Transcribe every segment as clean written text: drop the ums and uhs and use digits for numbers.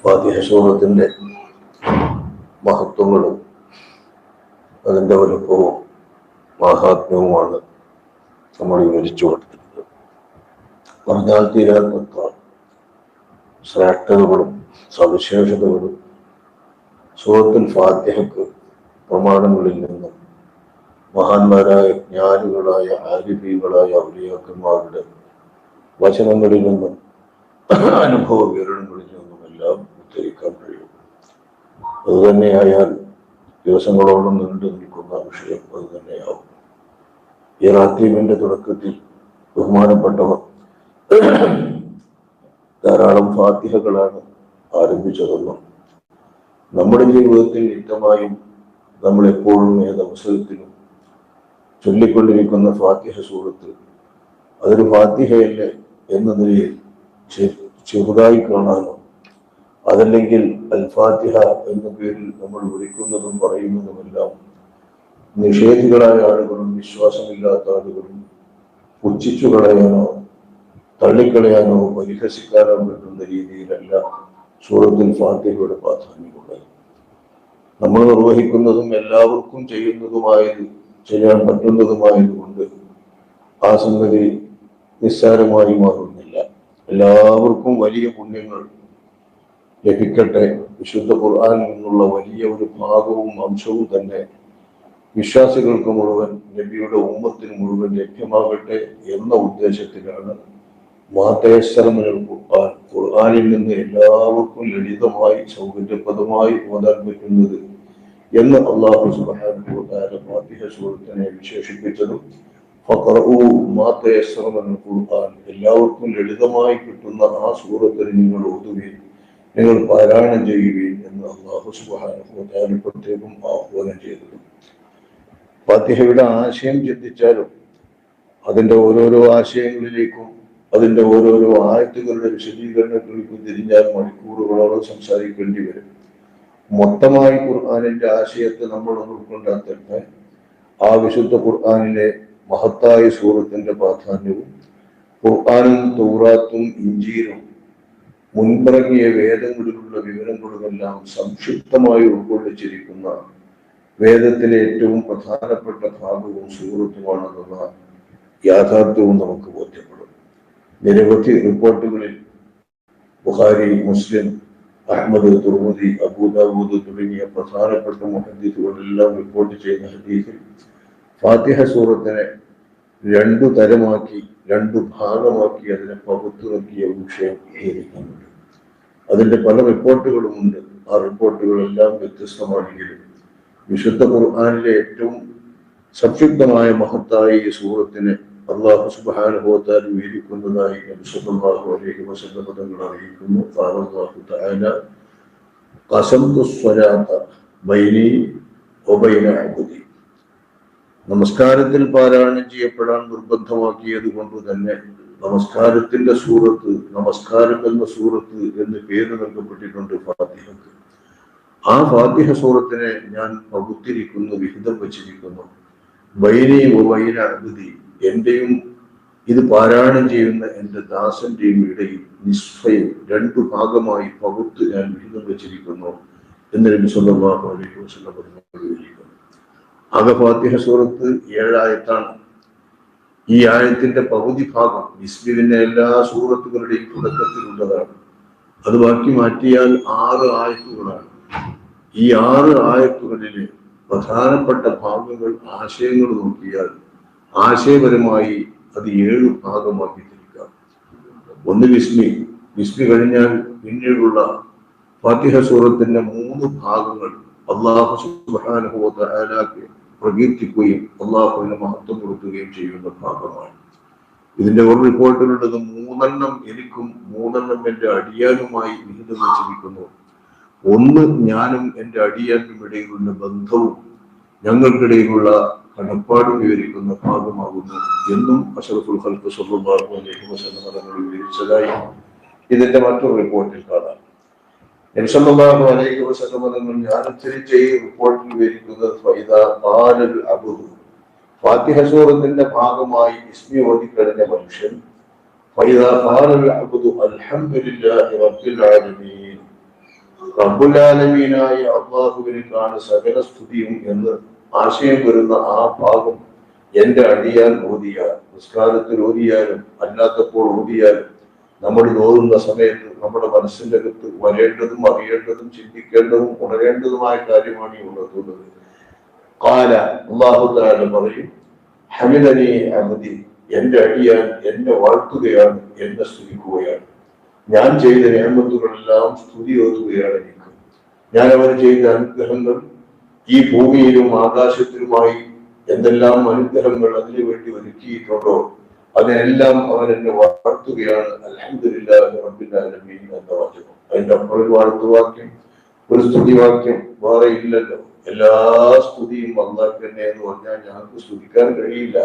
ഫാത്തിഹ സൂറത്തിന്റെ മഹത്വങ്ങളും അതിൻ്റെ വലുപ്പവും മാഹാത്മ്യവുമാണ് നമ്മൾ വിവരിച്ചു കൊടുത്തിരുന്നത്. പറഞ്ഞാൽ തീരാത്ത ശ്രേഷ്ഠതകളും സവിശേഷതകളും സൂറത്തുൽ ഫാത്തിഹയ്ക്ക് പ്രമാണങ്ങളിൽ നിന്നും മഹാന്മാരായ ജ്ഞാനികളായ ആരിഫീകളായ ഔലിയാക്കന്മാരുടെ വചനങ്ങളിൽ നിന്നും അനുഭവ വിവരണങ്ങളിൽ നിന്നുമെല്ലാം ഉദ്ധരിക്കാൻ കഴിയും. അതുതന്നെയായാൽ ദിവസങ്ങളോളം നീണ്ടു നിൽക്കുന്ന വിഷയം അത് തന്നെയാവും. ഈ റാത്തീബിന്റെ തുടക്കത്തിൽ ബഹുമാനപ്പെട്ടവർ ധാരാളം ഫാത്തിഹകളാണ് ആരംഭിച്ചതെന്നും നമ്മുടെ ജീവിതത്തിൽ നിത്യമായും നമ്മൾ എപ്പോഴും ഏതവസരത്തിലും ചൊല്ലിക്കൊണ്ടിരിക്കുന്ന ഫാത്തിഹ സൂറത്ത് അതൊരു ഫാത്തിഹയല്ലേ എന്ന നിലയിൽ ചെറുതായി കാണാനോ അതല്ലെങ്കിൽ അൽ ഫാത്തിഹ എന്ന പേരിൽ നമ്മൾ വിളിക്കുന്നതും പറയുന്നതുമെല്ലാം നിഷേധികളായ ആളുകളും വിശ്വാസമില്ലാത്ത ആളുകളും പുച്ഛിച്ചു കളയാനോ തള്ളിക്കളയാനോ പരിഹസിക്കാനോ പറ്റുന്ന രീതിയിലല്ല സൂറത്തുൽ ഫാത്തിഹയുടെ പ്രാധാന്യമുള്ളത്. നമ്മൾ നിർവഹിക്കുന്നതും എല്ലാവർക്കും ചെയ്യാൻ പറ്റുന്നതുമായതുകൊണ്ട് ആ സംഗതി നിസ്സാരമായി മാറുന്നില്ല. എല്ലാവർക്കും വലിയ പുണ്യങ്ങൾ ലഭിക്കട്ടെ, വിശുദ്ധ ഖുർആനിൽ നിന്നുള്ള വലിയ ഒരു ഭാഗവും അംശവും തന്നെ വിശ്വാസികൾക്ക് മുഴുവൻ, നബിയുടെ ഉമ്മത്തിന് മുഴുവൻ ലഭ്യമാകട്ടെ എന്ന ഉദ്ദേശത്തിലാണ് മാതയസ്സറമിനൽ ഖുർആൻ, ഖുർആനിൽ നിന്ന് എല്ലാവർക്കും ലളിതമായി സൗകര്യപ്രദമായി ഓതാൻ പറ്റുന്നത് എന്ന് അല്ലാഹു സുബ്ഹാനഹു വ തആല ഫാത്തിഹ സൂറത്തിനെ വിശേഷിപ്പിച്ചതും ഫഖറഉ മാ തയസ്സറ മിനൽ ഖുർആൻ, എല്ലാവർക്കും ലളിതമായി കിട്ടുന്ന ആ സൂറത്തിനെ നിങ്ങൾ ഓതുകയും നിങ്ങൾ പാരായണം ചെയ്യുകയും എന്ന് അല്ലാഹു സുബ്ഹാനഹു വ തആല പ്രത്യേകം ആഹ്വാനം ചെയ്തത്. ഫാത്തിഹയുടെ ആശയം ചിന്തിച്ചാലും അതിൻ്റെ ഓരോരോ ആശയങ്ങളിലേക്കും അതിൻ്റെ ഓരോരോ ആയത്തുകളുടെ വിശദീകരണങ്ങളിലേക്കും തിരിഞ്ഞാൽ മണിക്കൂറുകളോളം സംസാരിക്കേണ്ടി വരും. മൊത്തമായി ഖുർആനിന്റെ ആശയത്തെ നമ്മൾ ഉൾക്കൊണ്ടാൽ തന്നെ ആ വിശുദ്ധ ഖുർആനിലെ മഹത്തായ സൂറത്തിന്റെ പ്രാധാന്യവും ഖുർആനും തൗറാത്തും ഇഞ്ചീലും മുൻപിറങ്ങിയ വേദങ്ങളിലുള്ള വിവരങ്ങളുമെല്ലാം സംക്ഷിപ്തമായി ഉൾക്കൊള്ളിച്ചിരിക്കുന്ന വേദത്തിലെ ഏറ്റവും പ്രധാനപ്പെട്ട ഭാഗവും സൂറത്തുമാണെന്നുള്ള യാഥാർത്ഥ്യവും നമുക്ക് ബോധ്യപ്പെടും. നിരവധി റിപ്പോർട്ടുകളിൽ ബുഖാരി, മുസ്ലിം, അഹ്മദ്, തുർമുദി, അബൂദാവൂദ് തുടങ്ങിയ പ്രധാനപ്പെട്ട മുഹദ്ദിസുകളെല്ലാം റിപ്പോർട്ട് ചെയ്യുന്ന ഹദീസിൽ ഫാത്തിഹ സൂറത്തിനെ രണ്ടു തരമാക്കി, രണ്ടു ഭാഗമാക്കി അതിനെ പകുത്തുനക്കിയ വിഷയം വിവരിക്കുന്നുണ്ട്. അതിന്റെ പല റിപ്പോർട്ടുകളുമുണ്ട്. ആ റിപ്പോർട്ടുകളെല്ലാം വ്യത്യസ്തമാണെങ്കിലും വിശുദ്ധ ഖുർആനിലെ ഏറ്റവും സംക്ഷിപ്തമായ മഹത്തായ ഈ സൂറത്തിനെ അല്ലാഹു സുബ്ഹാനഹു വ തആല വിവരിക്കുന്നതായി നബി സല്ലല്ലാഹു അലൈഹി വസല്ലം തങ്ങൾ അറിയിക്കുന്നു. അല്ലാഹു തആല ഖസംതു സ്വലാത്ത ബൈനി വ ബൈന അബ്ദി, നമസ്കാരത്തിൽ പാരായണം ചെയ്യപ്പെടാൻ നിർബന്ധമാക്കിയത് കൊണ്ട് തന്നെ നമസ്കാരത്തിന്റെ സൂറത്ത്, നമസ്കാരം എന്ന സൂറത്ത് എന്ന് പേര് നൽകപ്പെട്ടിട്ടുണ്ട് ഫാത്തിഹക്ക്. ആ ഫാത്തിഹ സൂറത്തിനെ ഞാൻ പകുത്തിരിക്കുന്നു, വിഹിതം വച്ചിരിക്കുന്നു. ബൈനി വ ബൈന അബ്ദി, എന്റെയും ഇത് പാരായണം ചെയ്യുന്ന എന്റെ ദാസന്റെയും ഇടയിൽ നിസ്ഫയും രണ്ടു ഭാഗമായി പകുത്ത് ഞാൻ വിഹിതം വെച്ചിരിക്കുന്നു എന്ന് നബി സല്ലല്ലാഹു അലൈഹി വസല്ലം പറഞ്ഞിരിക്കുന്നു. ആകെ ഫാത്തിഹ സൂറത്ത് 7 ആയത്താണ്. ഈ ആയത്തിന്റെ പകുതി ഭാഗം ബിസ്മിന്റെ എല്ലാ സൂറത്തുകളുടെയും തുടക്കത്തിലുള്ളതാണ്. അത് ബാക്കി മാറ്റിയാൽ 6 ആയത്തുകളാണ്. ഈ 6 ആയത്തുകളിലെ പ്രധാനപ്പെട്ട ഭാഗങ്ങൾ, ആശയങ്ങൾ നോക്കിയാൽ ആശയപരമായി അത് 7 ഭാഗമാക്കി തിരിക്കാം. ഒന്ന് വിസ്മി കഴിഞ്ഞാൽ പിന്നീടുള്ള ഫാത്തിഹ സൂറത്തിന്റെ 3 ഭാഗങ്ങൾ അല്ലാഹു സുബ്ഹാനഹു വ തആലക്ക് പ്രകീർത്തിക്കുകയും അല്ലാഹുവിന് മഹത്വം കൊടുക്കുകയും ചെയ്യുന്ന ഭാഗമാണ്. ഇതിന്റെ ഒരു റിപ്പോർട്ടിലുള്ളത് 3 എനിക്കും 3 എന്റെ അടിയാനുമായി വിഹിതം വെച്ചിരിക്കുന്നു. ഒന്ന് ഞാനും എന്റെ അടിയാനും ഇടയിലുള്ള ബന്ധവും ഞങ്ങൾക്കിടയിലുള്ള കടപ്പാടും വിവരിക്കുന്ന ഭാഗമാകുന്നു എന്നും അഷ്റഫുൽ ഖൽഖ് സ്വല്ലല്ലാഹു അലൈഹി വസല്ലം തങ്ങൾ വിവരിച്ചതായി ഇതിന്റെ മറ്റൊരു റിപ്പോർട്ടിൽ കാണാം. നബി സല്ലല്ലാഹു അലൈഹി വസല്ലം തങ്ങൾ ഞാൻ ഉദ്ധരിച്ച ഈ റിപ്പോർട്ടിൽ വിവരിക്കുന്നത് ഫൈദാ ഖാലൽ അബ്ദു, ഫാത്തിഹ സൂറത്തിന്റെ ഭാഗമായി ഇസ്മി ഓതിക്കഴിഞ്ഞ മനുഷ്യൻ ഫൈദാ ഖാലൽ അബ്ദു അൽഹംദുലില്ലാഹി റബ്ബിൽ ആലമീൻ, റബ്ബുൽ ആലമീനായ അല്ലാഹുവിനാണ് സകല സ്തുതിയും എന്ന് ആശയം വരുന്ന ആ ഭാഗം എന്റെ അടിയാൻ ഓതിയാൽ, നിസ്കാരത്തിൽ ഓതിയാലും അല്ലാത്തപ്പോൾ ഓതിയാലും നമ്മൾ ഓതുന്ന സമയത്ത് നമ്മുടെ മനസ്സിന്റെ അകത്ത് വരേണ്ടതും അറിയേണ്ടതും ചിന്തിക്കേണ്ടതും ഉണരേണ്ടതുമായ കാര്യമാണ് ഈ ഉണർത്തുന്നത്. കാല അല്ലാഹു തആല പറയും, ഹമിദനി അബ്ദി, എന്റെ അടിയാൻ എന്നെ വാഴ്ത്തുകയാണ്, എന്നെ സ്തുതിക്കുകയാണ്. ഞാൻ ചെയ്ത നിഅമത്തുകളെല്ലാം സ്തുതി ഓതുകയാണ് എനിക്ക്. ഞാൻ അവന് ചെയ്ത അനുഗ്രഹങ്ങൾ ഈ ഭൂമിയിലും ആകാശത്തിലുമായി എന്തെല്ലാം അനുഗ്രഹങ്ങൾ അതിനു വേണ്ടി ഒരുക്കിയിട്ടുണ്ടോ അതിനെല്ലാം അവൻ എന്നെ വാഴ്ത്തുകയാണ്. അൽഹംദുലില്ലാഹി റബ്ബിൽ ആലമീൻ എന്ന വാചകം, അതിന്റെ അപ്പുറം ഒരു വാഴ്ത്തുവാക്യം, ഒരു സ്തുതിവാക്യം വേറെ ഇല്ലല്ലോ. എല്ലാ സ്തുതിയും അല്ലാഹു തന്നെ എന്ന് പറഞ്ഞാൽ ഞങ്ങൾക്ക് സ്തുതിക്കാൻ കഴിയില്ല.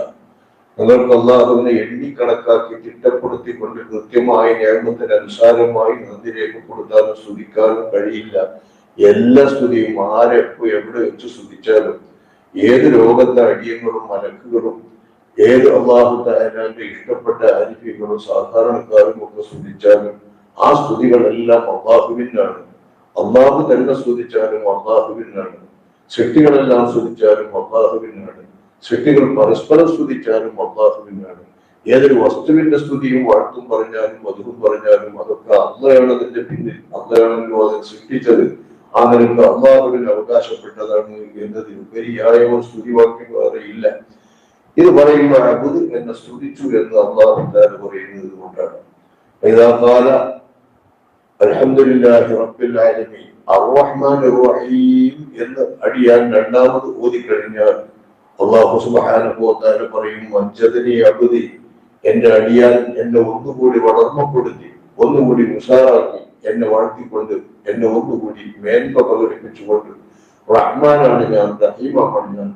നിങ്ങൾക്ക് അല്ലാഹുവിനെ എണ്ണിക്കണക്കാക്കി ചിട്ടപ്പെടുത്തിക്കൊണ്ട് കൃത്യമായ നിയമത്തിന് അനുസാരമായി നന്ദി രേഖപ്പെടുത്താനും സ്തുതിക്കാനും കഴിയില്ല. എല്ലാ സ്തുതിയും ആരെപ്പോ എവിടെ വെച്ച് സ്തുതിച്ചാലും, ഏത് ലോകത്തെ അടിയങ്ങളും മലക്കുകളും ഏത് അല്ലാഹു തആലയുടെ ഇഷ്ടപ്പെട്ട അരിഫികളും സാധാരണക്കാരും ഒക്കെ സ്തുതിച്ചാലും ആ സ്തുതികളെല്ലാം അല്ലാഹുവിനാണ്. അല്ലാഹു തന്നെ സ്തുതിച്ചാലും അല്ലാഹുവിനാണ്. സൃഷ്ടികളെല്ലാം സ്തുതിച്ചാലും അല്ലാഹുവിനാണ്. സൃഷ്ടികൾ പരസ്പരം സ്തുതിച്ചാലും അല്ലാഹുവിനാണ്. ഏതൊരു വസ്തുവിന്റെ സ്തുതിയും വാഴ്ത്തും പറഞ്ഞാലും മധുവും പറഞ്ഞാലും അതൊക്കെ അള്ളയാണ് അതിന്റെ പിന്നിൽ. അള്ളയാണല്ലോ അതിനെ സൃഷ്ടിച്ചത്. ആ നിലക്ക് അള്ളാഹുവിന് അവകാശപ്പെട്ടതാണ് എന്നതിലുപരിയായ ഒരു സ്തുതിവാക്യം വേറെ ഇല്ല. ഇത് പറയുമ്പോൾ അബ്ദ് എന്നെ സ്തുതിച്ചു എന്ന് അല്ലാഹു തആല പറയുന്നത് കൊണ്ടാണ്. ഇദാ ഖാല അൽഹംദുലില്ലാഹി റബ്ബിൽ ആലമീൻ അർറഹ്മാനിർ റഹീം എന്ന് അടിയാൻ രണ്ടാമത് ഓതിക്കഴിഞ്ഞാൽ അല്ലാഹു സുബ്ഹാനഹു വ തആല പറയും, വജ്ജദനി അബ്ദി, എന്റെ അടിയാൻ എന്നെ ഒന്നുകൂടി വളർമ്മപ്പെടുത്തി, ഒന്നുകൂടി ഉഷാറാക്കി, എന്നെ വാഴ്ത്തിക്കൊണ്ട്, എന്നെ ഒന്നുകൂടി മേന്മ പ്രകടിപ്പിച്ചുകൊണ്ട്. റഹ്മാനാണ് ഞാൻ, റഹീമാണ് ഞാൻ.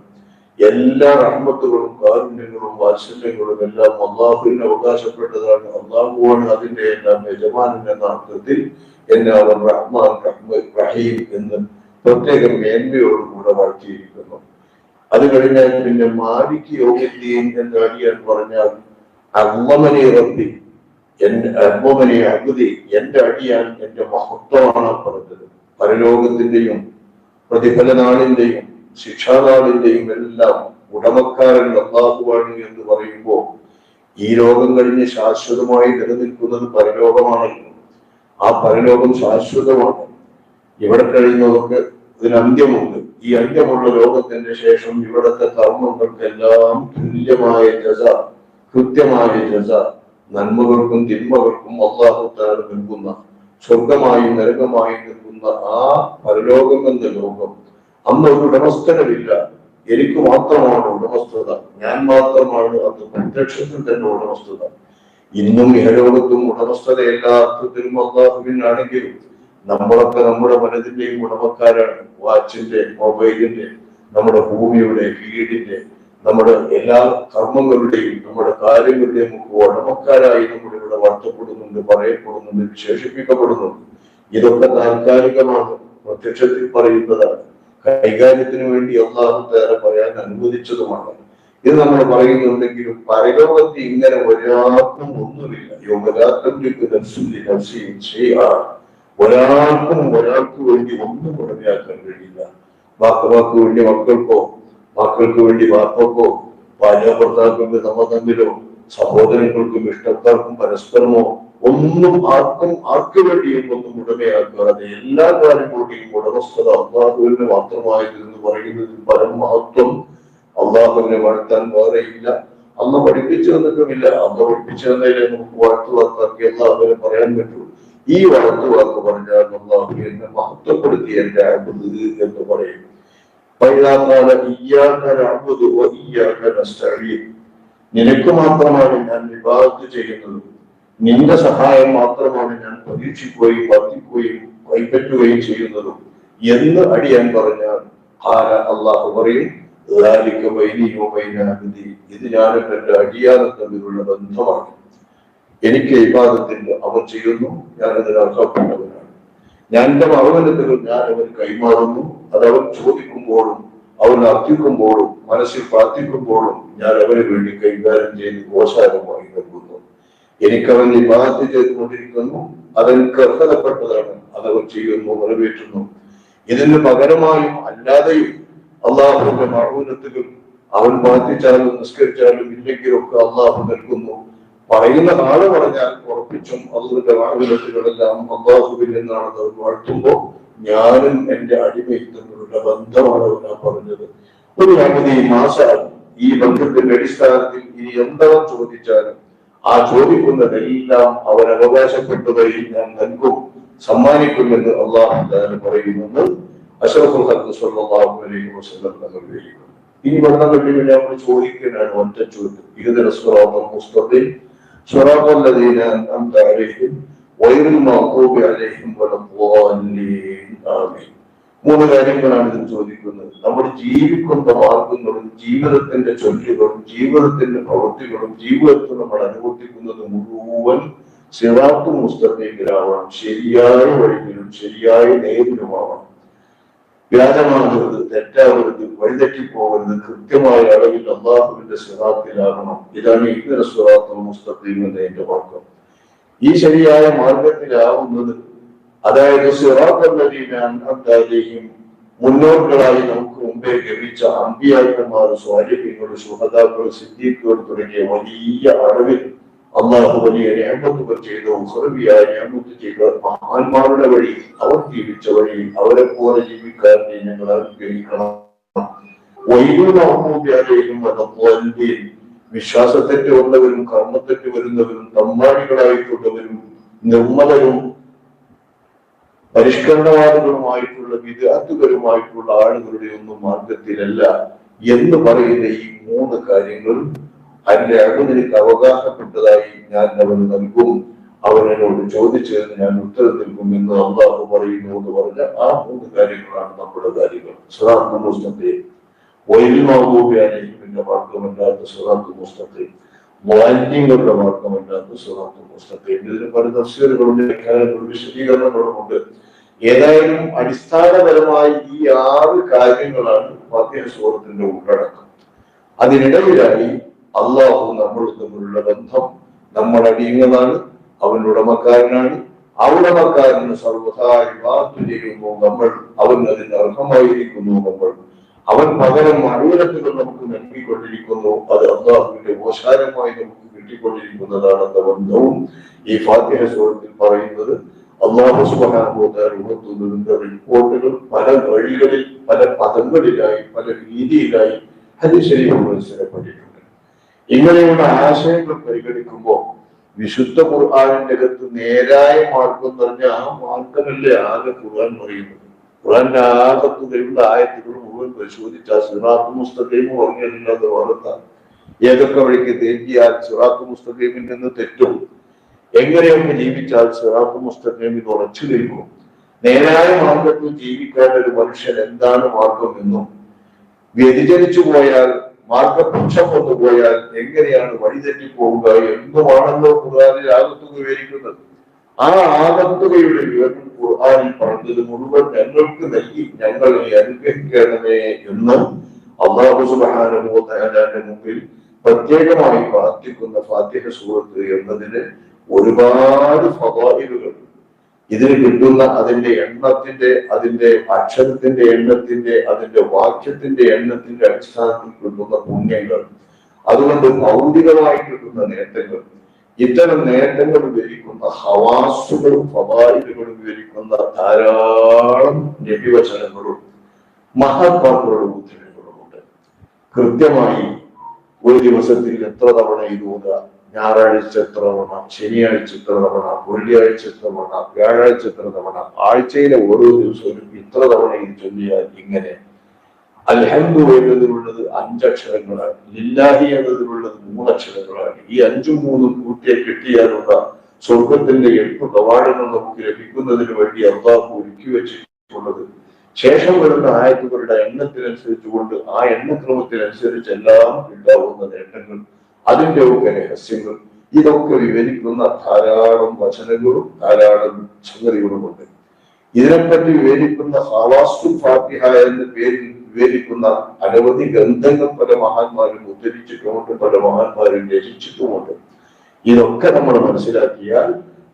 എല്ലാ റഹ്മത്തുകളും കാരുണ്യങ്ങളും വാത്സല്യങ്ങളും എല്ലാം അല്ലാഹുവിന് അവകാശപ്പെട്ടതാണ്. അല്ലാഹുവാണ് അതിന്റെ എല്ലാം യജമാനൻ എന്ന അർത്ഥത്തിൽ എന്നെ അവൻ റഹ്മാൻ റഹീം എന്ന് പ്രത്യേക മേന്മയോടുകൂടെ വാഴ്ത്തിയിരിക്കുന്നു. അത് കഴിഞ്ഞാൽ പിന്നെ മാലിക് യൗമിദ്ദീൻ എന്ന് അടിയാൻ പറഞ്ഞാൽ അള്ളമനി റബ്ബി, അള്ളമനി അബ്ദി, എന്റെ അടിയാൻ എന്റെ മഹത്വമാണ് പറഞ്ഞത്. പരലോകത്തിന്റെയും പ്രതിഫല നാളിന്റെയും ശിക്ഷാനാളിന്റെയും എല്ലാം ഉടമക്കാരൻ അല്ലാഹുവാണ് എന്ന് പറയുമ്പോൾ ഈ ലോകം കഴിഞ്ഞ് ശാശ്വതമായി നിലനിൽക്കുന്നത് പരലോകമാണല്ലോ. ആ പരലോകം ശാശ്വതമാണ്. ഇവിടെ കഴിയുന്നവർക്ക് ഇതിന് അന്ത്യമുണ്ട്. ഈ അന്ത്യമുള്ള ലോകത്തിന്റെ ശേഷം ഇവിടത്തെ കർമ്മങ്ങൾക്കെല്ലാം തുല്യമായ ജസ, കൃത്യമായ ജസ, നന്മകൾക്കും തിന്മകൾക്കും അല്ലാഹു തആല നൽകുന്ന, സ്വർഗമായും നരകമായും നൽകുന്ന ആ പരലോകം എന്ന ലോകം അന്ന് ഒരു ഉടമസ്ഥനമില്ല. എനിക്ക് മാത്രമാണ് ഉടമസ്ഥത, ഞാൻ മാത്രമാണ് അന്ന് പ്രത്യക്ഷത്തിൽ തന്നെ ഉടമസ്ഥത. ഇന്നും ഇഹലോകത്തും ഉടമസ്ഥത എല്ലാ അർത്ഥത്തിലും അല്ലാഹുവിനാണെങ്കിലും നമ്മളൊക്കെ നമ്മുടെ മനതിന്റെയും ഉടമക്കാരാണ്. വാച്ചിന്റെ, മൊബൈലിന്റെ, നമ്മുടെ ഭൂമിയുടെ, വീടിന്റെ, നമ്മുടെ എല്ലാ കർമ്മങ്ങളുടെയും നമ്മുടെ കാര്യങ്ങളുടെയും ഒക്കെ ഉടമക്കാരായി നമ്മുടെ ഇവിടെ വാഴ്ത്തപ്പെടുന്നുണ്ട്, പറയപ്പെടുന്നുണ്ട്, വിശേഷിപ്പിക്കപ്പെടുന്നുണ്ട്. ഇതൊക്കെ താൽക്കാലികമാണ്, പ്രത്യക്ഷത്തിൽ പറയുന്നതാണ്, കൈകാര്യത്തിന് വേണ്ടി അല്ലാഹു തആല പറയാൻ അനുവദിച്ചതുമാണ്. ഇത് നമ്മൾ പറയുന്നുണ്ടെങ്കിലും പരലോകത്ത് ഇങ്ങനെ ഒരാൾക്കും ഒന്നുമില്ല. ഒരാൾക്കും ഒരാൾക്ക് വേണ്ടി ഒന്നും ഉടമയാക്കാൻ കഴിയില്ല. വാക്ക് വേണ്ടി മക്കൾക്കോ, മക്കൾക്ക് വേണ്ടി വാപ്പക്കോ, ഭാര്യ ഭർത്താക്കൾക്ക് തമ്മിലോ, സഹോദരങ്ങൾക്കും ഇഷ്ടക്കാർക്കും പരസ്പരമോ ഒന്നും ആർക്ക് വേണ്ടിയും ഒന്നും ഉടമയാക്കാതെ എല്ലാ കാര്യങ്ങളുടെയും ഉടമസ്ഥത അല്ലാഹുവിന് മാത്രമായതെന്ന് പറയുന്നതിൽ പരമഹത്വം അല്ലാഹുവിനെ വാഴ്ത്താൻ വേറെ ഇല്ല. അന്ന് പഠിപ്പിച്ചു തന്നിട്ടുമില്ല. അന്ന് പഠിപ്പിച്ചു തന്നതിലെ നമുക്ക് വാഴ്ത്തുവാക്കാക്കി അല്ലാഹുവിനെ പറയാൻ പറ്റൂ. ഈ വാഴ്ത്തുവാക്ക് പറഞ്ഞാൽ അല്ലാഹു എന്നെ മഹത്വപ്പെടുത്തി എന്റെ അബ്ദ് എന്ന് പറയും. നിനക്ക് മാത്രമാണ് ഞാൻ ഇബാദത്ത് ചെയ്യുന്നത്, നിന്റെ സഹായം മാത്രമാണ് ഞാൻ പ്രതീക്ഷിക്കുകയും വർദ്ധിക്കുകയും കൈപ്പറ്റുകയും ചെയ്യുന്നതും എന്ന് അടിയാൻ പറഞ്ഞാൽ അല്ലാഹു പറയും, ഇത് ഞാനും എന്റെ അടിയാനും തമ്മിലുള്ള ബന്ധമാണ്. എനിക്ക് ഇബാദത്തിൽ അവൻ ചെയ്യുന്നു, ഞാൻ അതിന് അർഹപ്പെട്ടവനാണ്. ഞാൻ എന്റെ മറുവനത്തുകൾ ഞാൻ അവൻ കൈമാറുന്നു. അത് അവൻ ചോദിക്കുമ്പോഴും അവൻ അർത്ഥിക്കുമ്പോഴും മനസ്സിൽ പ്രാർത്ഥിക്കുമ്പോഴും ഞാൻ അവന് വേണ്ടി കൈകാര്യം ചെയ്ത് ഗോശാലമായി നൽകുന്നു. എനിക്കവൻ ഇബാദത്ത് ചെയ്തുകൊണ്ടിരിക്കുന്നു, അതെനിക്ക് അർഹതപ്പെട്ടതാണ്, അതവൻ ചെയ്യുന്നു, നിറവേറ്റുന്നു. ഇതിന് പകരമായും അല്ലാതെയും അള്ളാഹുവിന്റെ മഅൂനത്തുകൾ അവൻ പ്രാർത്ഥിച്ചാലും നിസ്കരിച്ചാലും ഇല്ലെങ്കിലൊക്കെ അള്ളാഹു നൽകുന്നു. പറയുന്ന ആള് പറഞ്ഞാൽ ഉറപ്പിച്ചും അള്ളാഹുവിന്റെ മഅൂനത്തുകളെല്ലാം അള്ളാഹുവിൽ നിന്നാണെന്ന് അവർ വാഴ്ത്തുമ്പോ ഞാനും എന്റെ അടിമയും തമ്മിലുള്ള ബന്ധമാണ് ഞാൻ പറഞ്ഞത്. ഒരു അവധി മാസമാണ്. ഈ ബന്ധത്തിന്റെ അടിസ്ഥാനത്തിൽ ഇനി എന്തെല്ലാം ചോദിച്ചാലും ആ ചോദിക്കുന്നതെല്ലാം അവൻ അവകാശപ്പെട്ടതായി ഞാൻ നൽകും, സമ്മാനിക്കുമെന്ന് അള്ളാഹു തആല പറയുമെന്ന് അഷ്റഫുൽ ഖൽഖ് സ്വല്ലല്ലാഹു അലൈഹി വസല്ലം തങ്ങൾ പറയുന്നു. ഇനി വെള്ളം വെള്ളി നമ്മൾ ചോദിക്കാനാണ് ഒറ്റ ചോദ്യം. ഇഹ്ദിന സിറാത്തൽ മുസ്തഖീം സിറാത്തൽ ലദീന അൻഅംത അലൈഹിം ഗൈറിൽ മഗ്ദൂബി അലൈഹിം വലദ്ദാല്ലീൻ. ആമീൻ. മൂന്ന് കാര്യങ്ങളാണ് ഇതിൽ ചോദിക്കുന്നത്. നമ്മൾ ജീവിക്കുന്ന മാർഗങ്ങളും ജീവിതത്തിന്റെ ചൊല്ലുകളും ജീവിതത്തിന്റെ പ്രവൃത്തികളും ജീവിതത്തിൽ നമ്മൾ അനുവർത്തിക്കുന്നത് മുഴുവൻ സിറാത്ത് മുസ്തഖീമിലാവണം. ശരിയായ വഴിയിലും ശരിയായ നേരിലുമാവണം. വ്യാജമാകരുത്, തെറ്റാവരുത്, വഴിതെറ്റിപ്പോകരുത്. കൃത്യമായ അളവിൽ അള്ളാഹുവിന്റെ സിറാത്തിലാകണം. ഇതാണ് ഇഹ്ദിന സിറാത്തൽ മുസ്തഖീം എന്നതിന്റെ വാക്യം. ഈ ശരിയായ മാർഗത്തിലാവുന്നത്, അതായത് സിറാത്തൽ ലദീന അൻഅംത അലൈഹിം, മുന്നോട്ടുകളായി നമുക്ക് മുമ്പേ ലഭിച്ച അമ്പിയാക്കന്മാർ, സ്വാലിഹീങ്ങൾ, ശുഹദാക്കൾ, സിദ്ദീഖുകൾ തുടങ്ങിയ വലിയ അളവിൽ അള്ളാഹു വലിയ നിഅമത്തുകൾ ചെയ്ത ഉഖറവിയായ നിഅമത്ത് ചെയ്ത മഹാന്മാരുടെ വഴി, അവർ ജീവിച്ച വഴി, അവരെ പോലെ ജീവിക്കാൻ ഞങ്ങൾ അനുഗ്രഹിക്കണം. വിശ്വാസത്തെറ്റ് വന്നവരും കർമ്മത്തെറ്റ് വരുന്നവരും തമ്മാടികളായിട്ടുള്ളവരും നിർമ്മലരും പരിഷ്കരണവാദികളുമായിട്ടുള്ള വിദ്യാർത്ഥികളുമായിട്ടുള്ള ആളുകളുടെ ഒന്നും മാർഗത്തിലല്ല എന്ന് പറയുന്ന ഈ മൂന്ന് കാര്യങ്ങൾ അതിന്റെ അഴിമതിക്ക് അവകാശപ്പെട്ടതായി ഞാൻ അവന് നൽകും, അവൻ എന്നോട് ചോദിച്ചതിന് ഞാൻ ഉത്തരം നൽകും എന്ന് അള്ളാഹു പറയുന്നു എന്ന് പറഞ്ഞ ആ മൂന്ന് കാര്യങ്ങളാണ് നമ്മുടെ കാര്യങ്ങൾ. സിറാത്തുൽ മുസ്തഖീം, ഗൈറിൽ മഗ്ദൂബി അലൈഹിമിന്റെ മാർഗമല്ലാത്ത സിറാത്തുൽ മുസ്തഖീം, ളാലിങ്ങളുടെ മാർഗമല്ലാത്ത സിറാത്തുൽ മുസ്തഖീം. ഇതിന് പല തഫ്സീറുകളും വ്യാഖ്യാനങ്ങളും വിശദീകരണങ്ങളും ഉണ്ട്. ഏതായാലും അടിസ്ഥാനപരമായി ഈ 6 കാര്യങ്ങളാണ് ഫാത്തിഹ സൂറത്തിന്റെ ഉള്ളടക്കം. അതിനിടയിലായി അള്ളാഹു നമ്മൾ തമ്മിലുള്ള ബന്ധം, നമ്മൾ അടിയുന്നതാണ്, അവൻ ഉടമക്കാരനാണ്, ആ ഉടമക്കാരന് സർവ്വതാ ഇബാദത്ത് ചെയ്യുന്നു നമ്മൾ, അവൻ അതിന് അർഹമായിരിക്കുന്നു നമ്മൾ, അവൻ പകരം മഅൂനത്തുകൾ നമുക്ക് നൽകിക്കൊണ്ടിരിക്കുന്നു, അത് അള്ളാഹുവിന്റെ ഓശാരമായി നമുക്ക് കിട്ടിക്കൊണ്ടിരിക്കുന്നതാണെന്ന ബന്ധവും ഈ ഫാത്തിഹ സൂറത്തിൽ പറയുന്നത്. അള്ളാഹു സുബ്ഹാനഹു വ തആല ഉണർത്തുന്നതിന്റെ റിപ്പോർട്ടുകൾ പല വഴികളിൽ, പല പദങ്ങളിലായി, പല രീതിയിലായി ഹദീസ് ശരീഫിൽ മനസ്സിലാക്കപ്പെട്ടിട്ടുണ്ട്. ഇങ്ങനെയുള്ള ആശയങ്ങൾ പരിഗണിക്കുമ്പോൾ വിശുദ്ധ ഖുർആനിന്റെ അകത്ത് നേരായ മാർഗം എന്ന് പറഞ്ഞാൽ ആ മാർഗമല്ലേ ആകെ ഖുർആൻ പറയുന്നത്. ഖുർആന്റെ ആകത്തുകയുള്ള ആയത്തുകൾ മുഴുവൻ പരിശോധിച്ചാൽ സിറാത്തുൽ മുസ്തഖീം പറഞ്ഞിട്ടുള്ളത് വളർത്താൻ ഏതൊക്കെ വഴിക്ക് തെറ്റിയാൽ സിറാത്തുൽ മുസ്തഖീമിൽ നിന്ന് തെറ്റും, എങ്ങനെയൊക്കെ ജീവിച്ചാൽ സിറാത്തുൽ മുസ്തഖീമിൽ ഉറച്ചു നിൽക്കും, നേരായ മാർഗത്തിൽ ജീവിക്കാൻ ഒരു മനുഷ്യൻ എന്താണ് മാർഗം എന്നും, വ്യതിചലിച്ചു പോയാൽ മാർഗപക്ഷം വന്നുപോയാൽ എങ്ങനെയാണ് വഴിതെറ്റിപ്പോവുക എന്നുമാണല്ലോ ഖുർആനിൽ ആകത്തുക വിവരിക്കുന്നത്. ആ ആകത്തുകയുടെ വിവരണം ഖുർആനിൽ പറഞ്ഞത് മുഴുവൻ ഞങ്ങൾക്ക് നൽകി ഞങ്ങളെ അനുഗ്രഹിക്കണമേ എന്ന് അല്ലാഹു സുബ്ഹാനഹു വ തആലയുടെ മുമ്പിൽ പ്രത്യേകമായി പ്രാർത്ഥിക്കുന്ന ഫാത്തിഹ സൂറത്ത് എന്നതിന് ഒരുപാട് ഫളായിലുകൾ, ഇതിന് കിട്ടുന്ന അതിന്റെ എണ്ണത്തിന്റെ, അതിന്റെ അക്ഷരത്തിന്റെ എണ്ണത്തിന്റെ, അതിന്റെ വാക്യത്തിന്റെ എണ്ണത്തിന്റെ അടിസ്ഥാനത്തിൽ കിട്ടുന്ന പുണ്യങ്ങൾ, അതുകൊണ്ട് ഭൗതികമായി കിട്ടുന്ന നേട്ടങ്ങൾ, ഇത്തരം നേട്ടങ്ങൾ വിവരിക്കുന്ന ഹവാസുകളും ഫളായിലുകളും വിവരിക്കുന്ന ധാരാളം നബിവചനങ്ങളും മഹാത്മാക്കളുടെ ഉദ്ധരങ്ങളുമുണ്ട്. കൃത്യമായി ഒരു ദിവസത്തിൽ എത്ര തവണ ഇത് ഓതുക, ഞായറാഴ്ച എത്ര തവണ, ശനിയാഴ്ച എത്ര തവണ, വെള്ളിയാഴ്ച എത്ര തവണ, വ്യാഴാഴ്ച എത്ര തവണ, ആഴ്ചയിലെ ഓരോ ദിവസവും ഇത്ര തവണ ഇത് ചൊല്ലിയാൽ ഇങ്ങനെ. അൽഹംദു എന്നതിലുള്ളത് 5 അക്ഷരങ്ങളാണ്, ലില്ലാഹി എന്നതിലുള്ളത് 3 അക്ഷരങ്ങളാണ്. ഈ 5ഉം 3ഉം കൂട്ടിയെ കിട്ടിയാലുള്ള സ്വർഗത്തിന്റെ 8 കവാടങ്ങൾ നമുക്ക് ലഭിക്കുന്നതിന് വേണ്ടി അല്ലാഹു ഒരുക്കി വെച്ചിട്ടുള്ളത്. ശേഷം വരുന്ന ആയത്തുകളുടെ എണ്ണത്തിനനുസരിച്ചുകൊണ്ട് ആ എണ്ണക്രമത്തിനനുസരിച്ച് എല്ലാം ഉണ്ടാവുന്ന നേട്ടങ്ങൾ, അതിന്റെ ഒക്കെ രഹസ്യങ്ങൾ, ഇതൊക്കെ വിവരിക്കുന്ന ധാരാളം വചനങ്ങളും ധാരാളം സംഗതികളുമുണ്ട്. ഇതിനെപ്പറ്റി വിവരിക്കുന്ന ഹവാസുൽ ഫാത്തിഹ എന്ന പേരിൽ വിവരിക്കുന്ന അനവധി ഗ്രന്ഥങ്ങൾ പല മഹാന്മാരും ഉദ്ധരിച്ചിട്ടുമുണ്ട്, പല മഹാന്മാരും രചിച്ചിട്ടുമുണ്ട്. ഇതൊക്കെ നമ്മൾ മനസ്സിലാക്കിയാൽ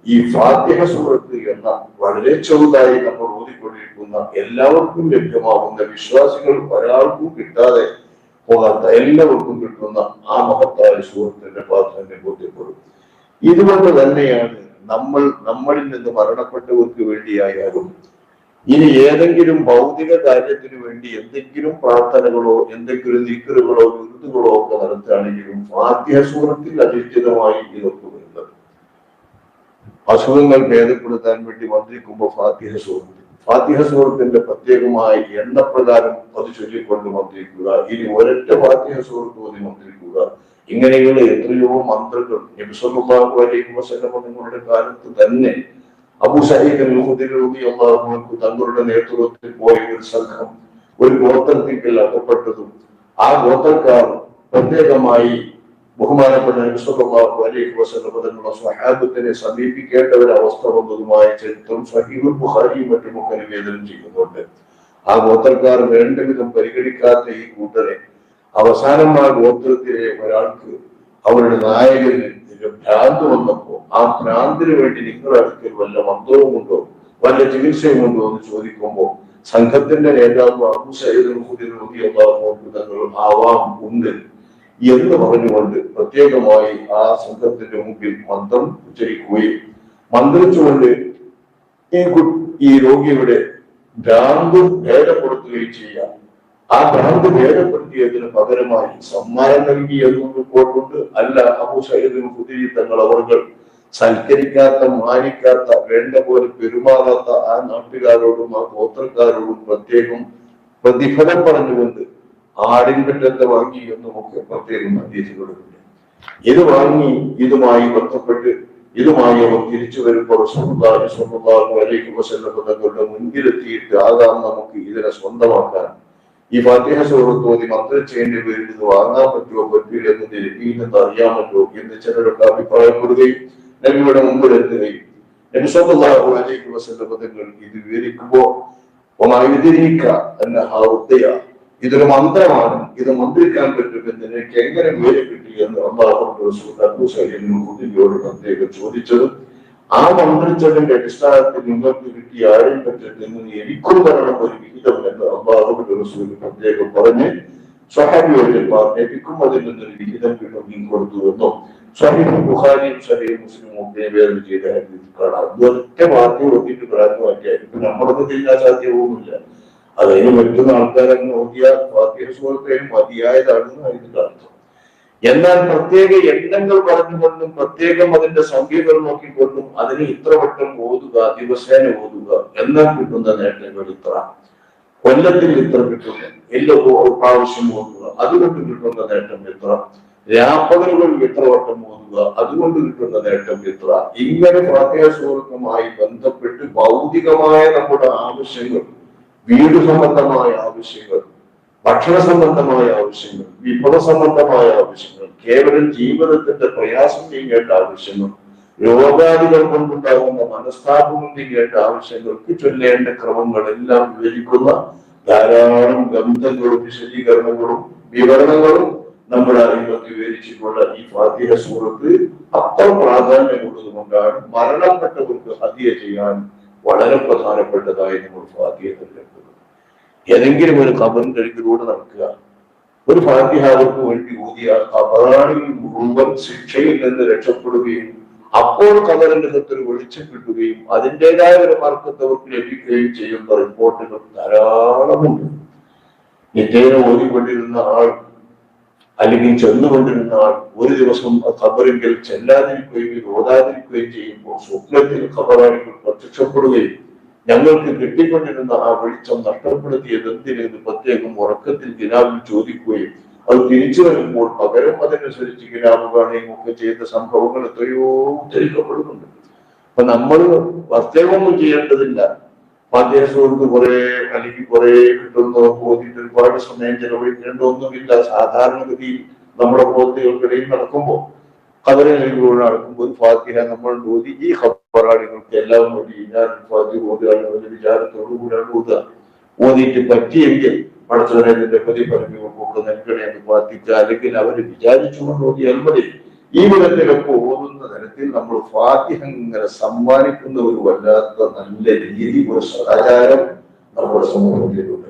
ഈ ഫാത്തിഹ സൂറത്ത് എന്ന വളരെ ചെറുതായി നമ്മൾ ഓതിക്കൊണ്ടിരിക്കുന്ന എല്ലാവർക്കും ലഭ്യമാകുന്ന വിശ്വാസികൾ ഒരാൾക്കും കിട്ടാതെ പോകാത്ത എല്ലാവർക്കും കിട്ടുന്ന ആ മഹത്തായ സൂറത്തിന്റെ പ്രാധാന്യം ബോധ്യപ്പെടും. ഇതുകൊണ്ട് തന്നെയാണ് നമ്മളിൽ നിന്ന് മരണപ്പെട്ടവർക്ക് വേണ്ടിയായാലും ഇനി ഏതെങ്കിലും ഭൗതിക കാര്യത്തിന് വേണ്ടി എന്തെങ്കിലും പ്രാർത്ഥനകളോ എന്തെങ്കിലും ദിക്റുകളോ വിരുദുകളോ ഒക്കെ നടത്തുകയാണെങ്കിലും ഫാത്തിഹ സൂറത്തിൽ അധിഷ്ഠിതമായി ഇതൊക്കെ വരുന്നത്. അസുഖങ്ങൾ ഭേദപ്പെടുത്താൻ വേണ്ടി മന്ത്രിക്കുമ്പോൾ ഫാത്തിഹ സൂറത്തിന്റെ പ്രത്യേകമായ എണ്ണപ്രകാരം അത് ചൊല്ലിക്കൊണ്ട് മന്ത്രിക്കുക. ഇനി ഒരൊറ്റ ഫാത്തിഹ സൂറത്ത് ഓതി മന്ത്രിക്കുക. ഇങ്ങനെയുള്ള എത്രയോ മന്ത്രങ്ങൾ നബി സല്ലല്ലാഹു അലൈഹി വസല്ലം നിങ്ങളുടെ കാലത്ത് തന്നെ അബൂ സഈദ് അൽ-ഖുദരി റളിയല്ലാഹു അൻഹു തങ്ങളുടെ നേതൃത്വത്തിൽ പോയ ഒരു സംഘം ഒരു ഗോത്രത്തിൽ അകപ്പെട്ടതും ആ ഗോത്രക്കാർ പ്രത്യേകമായി ബഹുമാനപ്പെട്ട നബി സല്ലല്ലാഹു അലൈഹി വസല്ലം തങ്ങളുടെ സ്വഹാബത്തിനെ സമീപിക്കേണ്ട ഒരു അവസ്ഥ വന്നതുമായ ചരിത്രം സഹീഹുൽ ബുഖാരിയും മറ്റുമൊക്കെ നിവേദനം ചെയ്യുന്നുണ്ട്. ആ ഗോത്രക്കാർ വേണ്ട വിധം പരിഗണിക്കാത്ത ഈ കൂട്ടരെ അവസാനം ആ ഗോത്രത്തിലെ ഒരാൾക്ക് അവരുടെ നായകന് ഭ്രാന്ത് വന്നപ്പോ ആ ഭ്രാന്തിന് വേണ്ടി നിങ്ങളുടെ അടുക്കൽ വല്ല മന്ത്രവും ഉണ്ടോ വല്ല ചികിത്സയും ഉണ്ടോ എന്ന് ചോദിക്കുമ്പോ സംഘത്തിന്റെ നേതാവ് അബൂ സഈദ് അൽ-ഖുദരി റളിയല്ലാഹു അൻഹു തങ്ങൾ ആവാം ഉണ്ട് എന്ന് പറഞ്ഞുകൊണ്ട് പ്രത്യേകമായി ആ സംഘത്തിന്റെ മുമ്പിൽ മന്ത്രം ഉച്ചരിക്കുകയും മന്ത്രിച്ചുകൊണ്ട് ഈ രോഗിയുടെ ഭ്രാന്ത് ഭേദപ്പെടുത്തുകയും ചെയ്യാം. ആ ഭ്രാന്ത് ഭേദപ്പെടുത്തിയതിന് പകരമായി സമ്മാനം നൽകി എന്നും റിപ്പോർട്ടുണ്ട്. അല്ല, അബൂ സഈദ് അൽ-ഖുദരി തങ്ങൾ അവർ സൽക്കരിക്കാത്ത, മാനിക്കാത്ത, വേണ്ട പോലെ പെരുമാറാത്ത ആ നാട്ടുകാരോടും ആ ഗോത്രക്കാരോടും പ്രത്യേകം പ്രതിഫലം പറഞ്ഞുകൊണ്ട് ആടിൻപറ്റത്തെ വാങ്ങി എന്നുമൊക്കെ പ്രത്യേകം ഹദീസുകളുണ്ട്. ഇത് വാങ്ങി ഇതുമായി ബന്ധപ്പെട്ട് ഇതുമായി അവർ തിരിച്ചു വരുമ്പോൾ റസൂലുള്ളാഹി സ്വല്ലല്ലാഹു അലൈഹി വസല്ലം തങ്ങളുടെ മുൻപിലെത്തിയിട്ട് ആകാം നമുക്ക് ഇതിനെ സ്വന്തമാക്കാൻ. ഈ ഫാത്തിഹ സൂറത്ത് ഓതി മന്ത്രിച്ചതിന്റെ പേരിൽ ഇത് വാങ്ങാൻ പറ്റുമോ പറ്റില്ല എന്ന് നബിയിൽ നിന്ന് അറിയാമല്ലോ എന്ന് ചിലരൊക്കെ അഭിപ്രായപ്പെടുകയും നബിയുടെ മുമ്പിലെത്തുകയും നബി സല്ലല്ലാഹു അലൈഹി വസല്ലം തങ്ങൾ ഇത് വിവരിക്കുമ്പോ ഇതൊരു മന്ത്രമാണ്, ഇത് മന്ത്രിക്കാൻ പറ്റുമെന്ന് എനിക്ക് എങ്ങനെ വിവരം കിട്ടി എന്ന് അള്ളാഹുയോട് പ്രത്യേകം ചോദിച്ചത്. ആ മന്ത്രിച്ചതിന്റെ അടിസ്ഥാനത്തിൽ നിങ്ങൾക്ക് കിട്ടിയ ആരെയും പറ്റെന്ന് എനിക്കും തരണം ഒരു വിഹിതം എന്ന് അള്ളാഹുവിന്റെ റസൂൽ പ്രത്യേകം പറഞ്ഞ് സ്വഹാബിയോടന്മാർ നബിക്കും അതിൽ നിന്നൊരു വിഹിതം കിട്ടും കൊടുത്തു എന്നും സ്വഹീഹ് ബുഖാരിയും സ്വഹീഹ് മുസ്ലിമും ഒക്കെ വേദന ചെയ്ത കാണാം. ഒറ്റ വാർത്ത ഒത്തിട്ട് പ്രാർത്ഥന മാറ്റിയായിരിക്കും നമ്മളൊക്കെ ചെയ്യാൻ സാധ്യവുമില്ല. അതിന് പറ്റുന്ന ആൾക്കാരങ്ങ് നോക്കിയാൽ ഫാത്തിഹ സൂറത്തേനും മതിയായതാണെന്ന് അതിന്റെ അർത്ഥം. എന്നാൽ പ്രത്യേക എണ്ണങ്ങൾ പറഞ്ഞുകൊണ്ടും പ്രത്യേകം അതിന്റെ സംഖ്യകൾ നോക്കിക്കൊണ്ടും അതിന് ഇത്ര വട്ടം ഓതുക, ദിവസേന ഓതുക, എന്നാൽ കിട്ടുന്ന നേട്ടങ്ങൾ ഇത്ര, കൊല്ലത്തിൽ ഇത്ര കിട്ടുന്നു, എല്ലാ പ്രാവശ്യം ഓതുക, അതുകൊണ്ട് കിട്ടുന്ന നേട്ടം എത്ര, രാപ്പകലുകൾ ഇത്ര വട്ടം ഓതുക, അതുകൊണ്ട് കിട്ടുന്ന നേട്ടം എത്ര. ഇങ്ങനെ ഫാത്തിഹ സൂറത്തുമായി ബന്ധപ്പെട്ട് ഭൗതികമായ നമ്മുടെ ആവശ്യങ്ങൾ, വീട് സംബന്ധമായ ആവശ്യങ്ങൾ, ഭക്ഷണ സംബന്ധമായ ആവശ്യങ്ങൾ, വിഭവ സംബന്ധമായ ആവശ്യങ്ങൾ, കേവലം ജീവിതത്തിന്റെ പ്രയാസം നീങ്ങേണ്ട ആവശ്യങ്ങൾ, രോഗാദികൾ കൊണ്ടുണ്ടാകുന്ന മനസ്താപങ്ങൾ നീങ്ങേണ്ട ആവശ്യങ്ങൾക്ക് ചൊല്ലേണ്ട ക്രമങ്ങളെല്ലാം വിവരിക്കുന്ന ധാരാളം ഗ്രന്ഥങ്ങളും വിശദീകരണങ്ങളും വിവരണങ്ങളും നമ്മുടെ അറിവൊക്കെ വിവരിച്ചിട്ടുള്ള ഈ ഫാത്തിഹ സൂറത്ത് അത്ര പ്രാധാന്യമുള്ളത് കൊണ്ടാണ് മരണപ്പെട്ടവർക്ക് ഹദിയ ചെയ്യാൻ വളരെ പ്രധാനപ്പെട്ടതായി നമ്മൾ ഫാത്തിഹ തിരഞ്ഞെടുക്കുന്നത്. ഏതെങ്കിലും ഒരു ഖബറിന്റെ അരികിലൂടെ നടക്കുക, ഒരു ഫാത്തിഹ അവർക്ക് വേണ്ടി ഊതിയാൽ ഖബറാളിൽ മുഴുവൻ ശിക്ഷയിൽ നിന്ന് രക്ഷപ്പെടുകയും അപ്പോൾ ഖബറിന്റെ അകത്തൊരു വെളിച്ചം കിട്ടുകയും അതിൻ്റെതായ ഒരു മാർഗത്തെ അവർക്ക് ലഭിക്കുകയും ചെയ്യുന്ന റിപ്പോർട്ടുകൾ ധാരാളമുണ്ട്. നിത്യേന ഓതിക്കൊണ്ടിരുന്ന ആൾ അല്ലെങ്കിൽ ചെന്നുകൊണ്ടിരുന്ന ആൾ ഒരു ദിവസം ഖബറിങ്കിൽ ചെല്ലാതിരിക്കുകയും ഓതാതിരിക്കുകയും ചെയ്യുമ്പോൾ സ്വപ്നത്തിൽ ഖബറാളികൾ പ്രത്യക്ഷപ്പെടുകയും ഞങ്ങൾക്ക് കിട്ടിക്കൊണ്ടിരുന്ന ആ വെളിച്ചം നഷ്ടപ്പെടുത്തിയത് എന്തിനെന്ന് പ്രത്യേകം ഉറക്കത്തിൽ കിനാവിൽ ചോദിക്കുകയും അത് തിരിച്ചു വരുമ്പോൾ പകരം അതനുസരിച്ച് കിനാവ് കാണുകയും ഒക്കെ ചെയ്ത സംഭവങ്ങൾ എത്രയോ ഉദ്ധരിക്കപ്പെടുന്നുണ്ട്. അപ്പൊ നമ്മൾ പ്രത്യേകമൊന്നും ചെയ്യേണ്ടതില്ല. ഫാത്തിഹ സൂറത്ത് കുറെ അല്ലെങ്കിൽ കുറെ കിട്ടുന്ന ഓതിയിട്ട് ഒരുപാട് സമയം ചെലവഴിക്കേണ്ട ഒന്നുമില്ല. സാധാരണഗതിയിൽ നമ്മുടെ പ്രവൃത്തികൾക്കിടയിൽ നടക്കുമ്പോൾ ഖബറിലൂടെ നടക്കുമ്പോൾ ഒരു ഫാത്തിഹ നമ്മൾ ഓതി ഈ ഖബറാളികൾക്ക് എല്ലാം വേണ്ടി ഞാൻ ഫാത്തിഹ ഓതുകയാണ് വിചാരത്തോടു കൂടിയാണ് ഓതുക. ഓതിയിട്ട് പറ്റിയെങ്കിൽ പടച്ചവനെ പ്രതിഫലം കൂടെ നൽകണേ എന്ന് പ്രാർത്ഥിക്കുക. അല്ലെങ്കിൽ അവര് വിചാരിച്ചുകൊണ്ട് ഓതിയാൽ മതി. ഈ വിധത്തിലൊക്കെ ഓതുന്ന തരത്തിൽ നമ്മൾ ഫാത്തിഹ ഇങ്ങനെ സമ്മാനിക്കുന്ന ഒരു വല്ലാത്ത നല്ല രീതി, ഒരു സദാചാരം നമ്മുടെ സമൂഹത്തിലുണ്ട്.